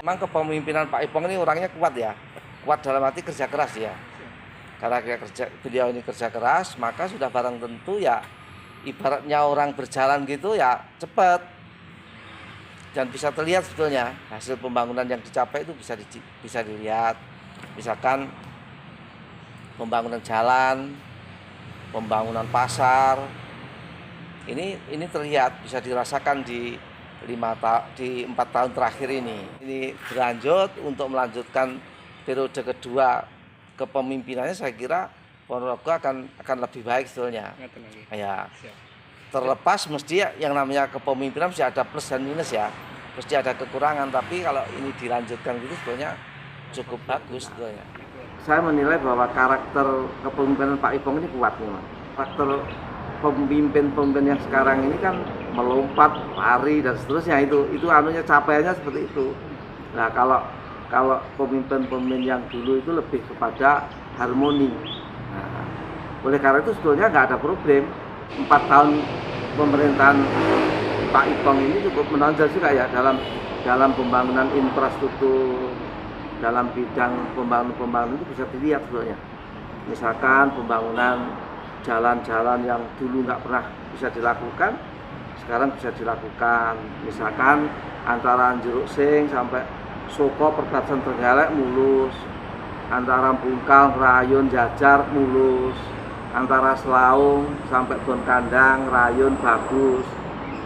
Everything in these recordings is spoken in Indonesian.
memang kepemimpinan Pak Ipong ini orangnya kuat ya. Kuat dalam arti kerja keras ya. Karena beliau ini kerja keras, maka sudah barang tentu ya ibaratnya orang berjalan gitu ya cepat. Dan bisa terlihat sebetulnya hasil pembangunan yang dicapai itu bisa dilihat. Misalkan pembangunan jalan, pembangunan pasar, ini terlihat, bisa dirasakan di 4 tahun terakhir ini. Ini berlanjut untuk melanjutkan periode kedua kepemimpinannya, saya kira Ponorogo akan lebih baik sebetulnya. Ya, terlepas mesti yang namanya kepemimpinan mesti ada plus dan minus ya, mesti ada kekurangan. Tapi kalau ini dilanjutkan gitu sebetulnya cukup bagus sebetulnya. Saya menilai bahwa karakter kepemimpinan Pak Ipong ini kuat memang. Karakter pemimpin yang sekarang ini kan melompat, lari dan seterusnya, itu anunya capaiannya seperti itu. Nah, kalau pemimpin yang dulu itu lebih kepada harmoni. Nah, oleh karena itu sebetulnya nggak ada problem. 4 tahun pemerintahan Pak Ipong ini cukup menonjol juga ya dalam pembangunan infrastruktur, dalam bidang pembangunan itu bisa dilihat sebetulnya. Misalkan pembangunan jalan-jalan yang dulu nggak pernah bisa dilakukan, sekarang bisa dilakukan. Misalkan antara Jeruk Sing sampai Soko perbatasan Trenggalek mulus, antara Bungkal, Rayun, Jajar mulus, antara Selaung sampai Bon Kandang, Rayun bagus,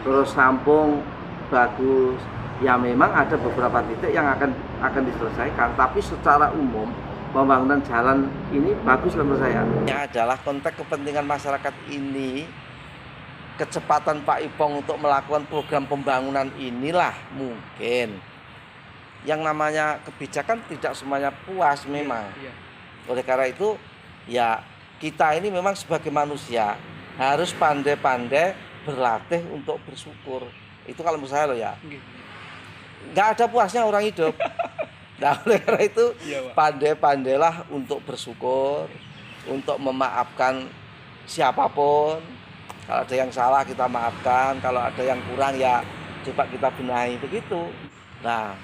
terus Sampung bagus. Ya memang ada beberapa titik yang akan diselesaikan, tapi secara umum pembangunan jalan ini bagus menurut saya. Ini adalah konteks kepentingan masyarakat ini, kecepatan Pak Ipong untuk melakukan program pembangunan inilah mungkin. Yang namanya kebijakan tidak semuanya puas memang. Oleh karena itu ya kita ini memang sebagai manusia harus pandai-pandai berlatih untuk bersyukur. Itu kalau menurut saya loh ya. Nggak ada puasnya orang hidup. Nah, oleh karena itu pandai-pandailah untuk bersyukur, untuk memaafkan siapapun. Kalau ada yang salah kita maafkan, kalau ada yang kurang ya coba kita benahi, begitu. Nah,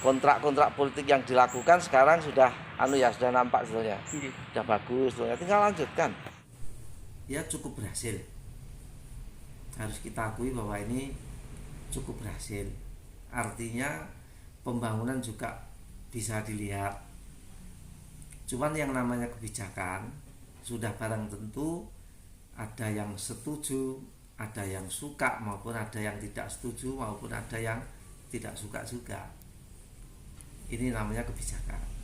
kontrak-kontrak politik yang dilakukan sekarang sudah sudah nampak sebetulnya. Sudah bagus sebetulnya, tinggal lanjutkan. Ya cukup berhasil. Harus kita akui bahwa ini cukup berhasil. Artinya pembangunan juga bisa dilihat. Cuman yang namanya kebijakan sudah barang tentu ada yang setuju, ada yang suka maupun ada yang tidak setuju maupun ada yang tidak suka juga. Ini namanya kebijakan.